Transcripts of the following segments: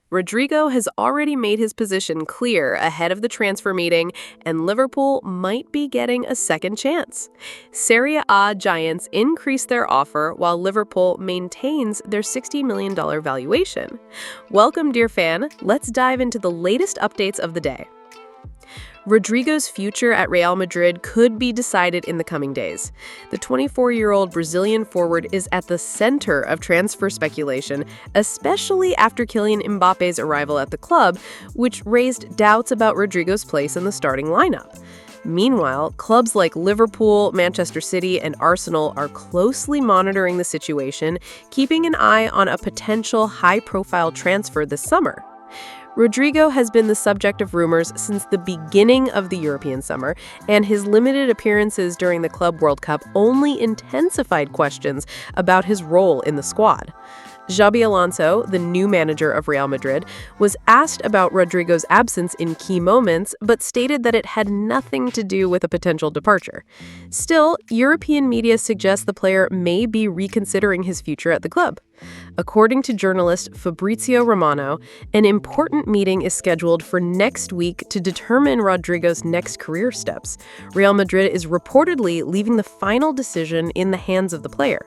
Rodrigo has already made his position clear ahead of the transfer meeting, and Liverpool might be getting a second chance. Serie A giants increase their offer while Liverpool maintains their $60 million valuation. Welcome, dear fan. Let's dive into the latest updates of the day. Rodrigo's future at Real Madrid could be decided in the coming days. The 24-year-old Brazilian forward is at the center of transfer speculation, especially after Kylian Mbappe's arrival at the club, which raised doubts about Rodrigo's place in the starting lineup. Meanwhile, clubs like Liverpool, Manchester City, and Arsenal are closely monitoring the situation, keeping an eye on a potential high-profile transfer this summer. Rodrigo has been the subject of rumors since the beginning of the European summer, and his limited appearances during the Club World Cup only intensified questions about his role in the squad. Xabi Alonso, the new manager of Real Madrid, was asked about Rodrigo's absence in key moments, but stated that it had nothing to do with a potential departure. Still, European media suggest the player may be reconsidering his future at the club. According to journalist Fabrizio Romano, an important meeting is scheduled for next week to determine Rodrigo's next career steps. Real Madrid is reportedly leaving the final decision in the hands of the player.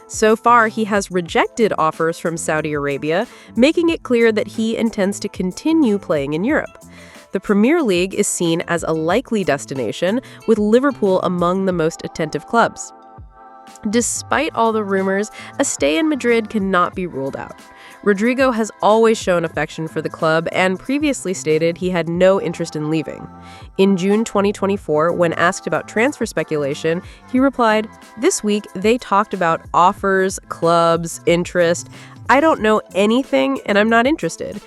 So far, he has rejected offers from Saudi Arabia, making it clear that he intends to continue playing in Europe. The Premier League is seen as a likely destination, with Liverpool among the most attentive clubs. Despite all the rumors, a stay in Madrid cannot be ruled out. Rodrigo has always shown affection for the club and previously stated he had no interest in leaving. In June 2024, when asked about transfer speculation, he replied, "This week they talked about offers, clubs, interest. I don't know anything and I'm not interested.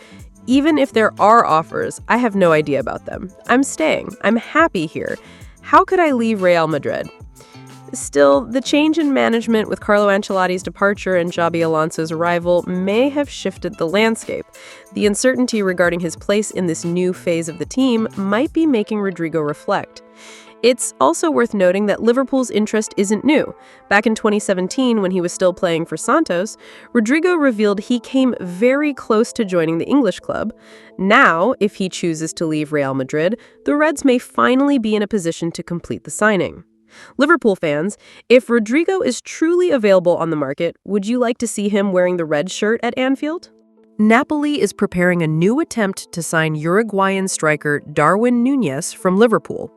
Even if there are offers, I have no idea about them. I'm staying. I'm happy here. How could I leave Real Madrid?" Still, the change in management with Carlo Ancelotti's departure and Xabi Alonso's arrival may have shifted the landscape. The uncertainty regarding his place in this new phase of the team might be making Rodrigo reflect. It's also worth noting that Liverpool's interest isn't new. Back in 2017, when he was still playing for Santos, Rodrigo revealed he came very close to joining the English club. Now, if he chooses to leave Real Madrid, the Reds may finally be in a position to complete the signing. Liverpool fans, if Rodrigo is truly available on the market, would you like to see him wearing the red shirt at Anfield? Napoli is preparing a new attempt to sign Uruguayan striker Darwin Nunez from Liverpool.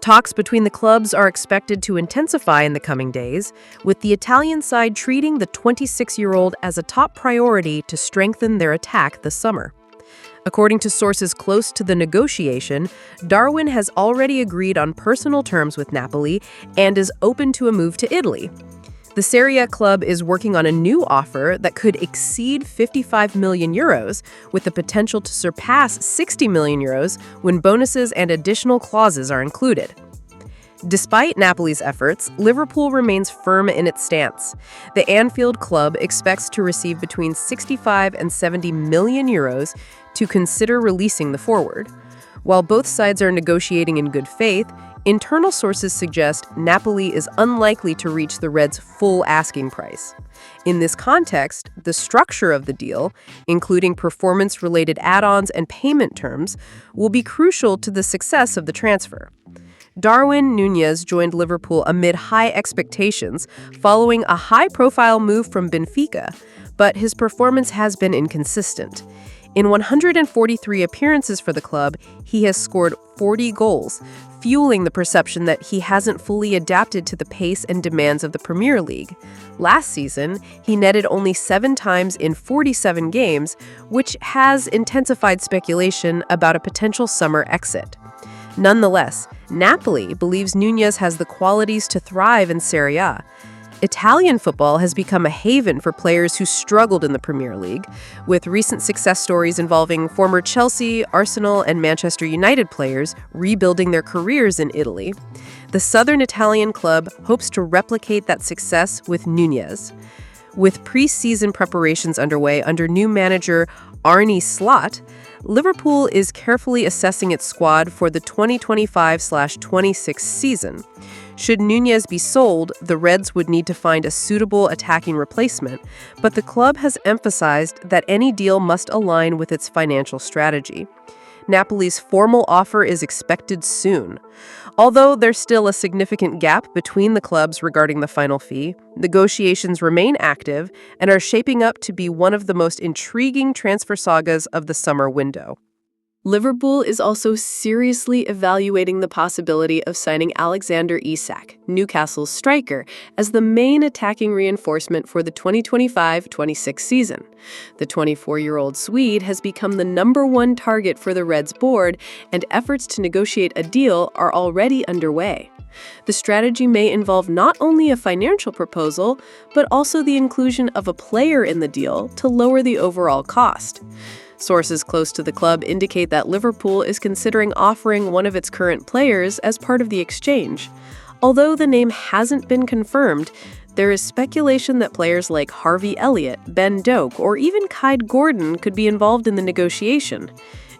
Talks between the clubs are expected to intensify in the coming days, with the Italian side treating the 26-year-old as a top priority to strengthen their attack this summer. According to sources close to the negotiation, Darwin has already agreed on personal terms with Napoli and is open to a move to Italy. The Serie A club is working on a new offer that could exceed 55 million euros, with the potential to surpass 60 million euros when bonuses and additional clauses are included. Despite Napoli's efforts, Liverpool remains firm in its stance. The Anfield club expects to receive between 65 and 70 million euros to consider releasing the forward. While both sides are negotiating in good faith, internal sources suggest Napoli is unlikely to reach the Reds' full asking price. In this context, the structure of the deal, including performance-related add-ons and payment terms, will be crucial to the success of the transfer. Darwin Nunez joined Liverpool amid high expectations following a high-profile move from Benfica, but his performance has been inconsistent. In 143 appearances for the club, he has scored 40 goals, fueling the perception that he hasn't fully adapted to the pace and demands of the Premier League. Last season, he netted only 7 times in 47 games, which has intensified speculation about a potential summer exit. Nonetheless, Napoli believes Nunez has the qualities to thrive in Serie A. Italian football has become a haven for players who struggled in the Premier League, with recent success stories involving former Chelsea, Arsenal, and Manchester United players rebuilding their careers in Italy. The southern Italian club hopes to replicate that success with Nunez. With pre-season preparations underway under new manager Arne Slot, Liverpool is carefully assessing its squad for the 2025/26 season. Should Nunez be sold, the Reds would need to find a suitable attacking replacement, but the club has emphasized that any deal must align with its financial strategy. Napoli's formal offer is expected soon. Although there's still a significant gap between the clubs regarding the final fee, negotiations remain active and are shaping up to be one of the most intriguing transfer sagas of the summer window. Liverpool is also seriously evaluating the possibility of signing Alexander Isac, Newcastle's striker, as the main attacking reinforcement for the 2025-26 season. The 24-year-old Swede has become the #1 target for the Reds board, and efforts to negotiate a deal are already underway. The strategy may involve not only a financial proposal, but also the inclusion of a player in the deal to lower the overall cost. Sources close to the club indicate that Liverpool is considering offering one of its current players as part of the exchange. Although the name hasn't been confirmed, there is speculation that players like Harvey Elliott, Ben Doak, or even Kyde Gordon could be involved in the negotiation.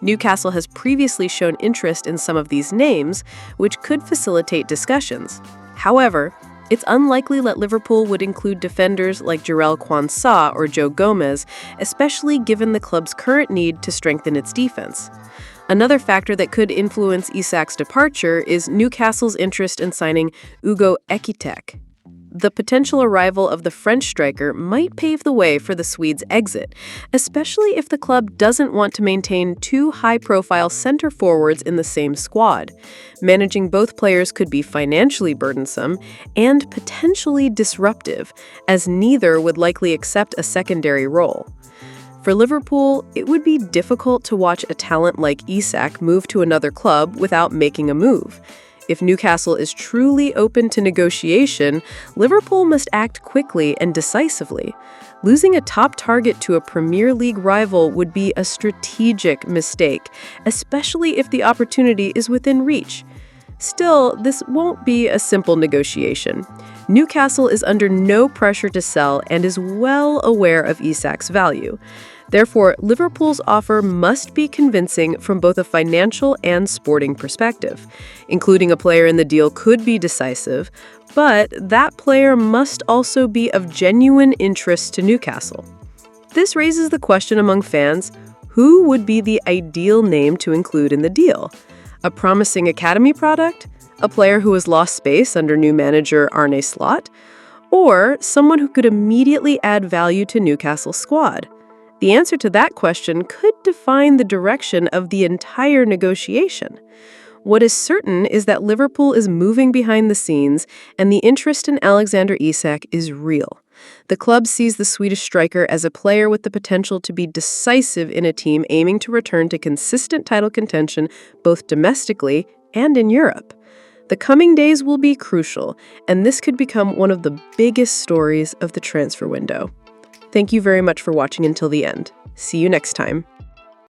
Newcastle has previously shown interest in some of these names, which could facilitate discussions. However, it's unlikely that Liverpool would include defenders like Jarell Quansah or Joe Gomez, especially given the club's current need to strengthen its defense. Another factor that could influence Isac's departure is Newcastle's interest in signing Ugo Ekitike. The potential arrival of the French striker might pave the way for the Swedes' exit, especially if the club doesn't want to maintain two high-profile center forwards in the same squad. Managing both players could be financially burdensome and potentially disruptive, as neither would likely accept a secondary role. For Liverpool, it would be difficult to watch a talent like Isac move to another club without making a move. If Newcastle is truly open to negotiation, Liverpool must act quickly and decisively. Losing a top target to a Premier League rival would be a strategic mistake, especially if the opportunity is within reach. Still, this won't be a simple negotiation. Newcastle is under no pressure to sell and is well aware of Isac's value. Therefore, Liverpool's offer must be convincing from both a financial and sporting perspective. Including a player in the deal could be decisive, but that player must also be of genuine interest to Newcastle. This raises the question among fans, who would be the ideal name to include in the deal? A promising academy product? A player who has lost space under new manager Arne Slot? Or someone who could immediately add value to Newcastle's squad? The answer to that question could define the direction of the entire negotiation. What is certain is that Liverpool is moving behind the scenes, and the interest in Alexander Isac is real. The club sees the Swedish striker as a player with the potential to be decisive in a team aiming to return to consistent title contention both domestically and in Europe. The coming days will be crucial, and this could become one of the biggest stories of the transfer window. Thank you very much for watching until the end. See you next time.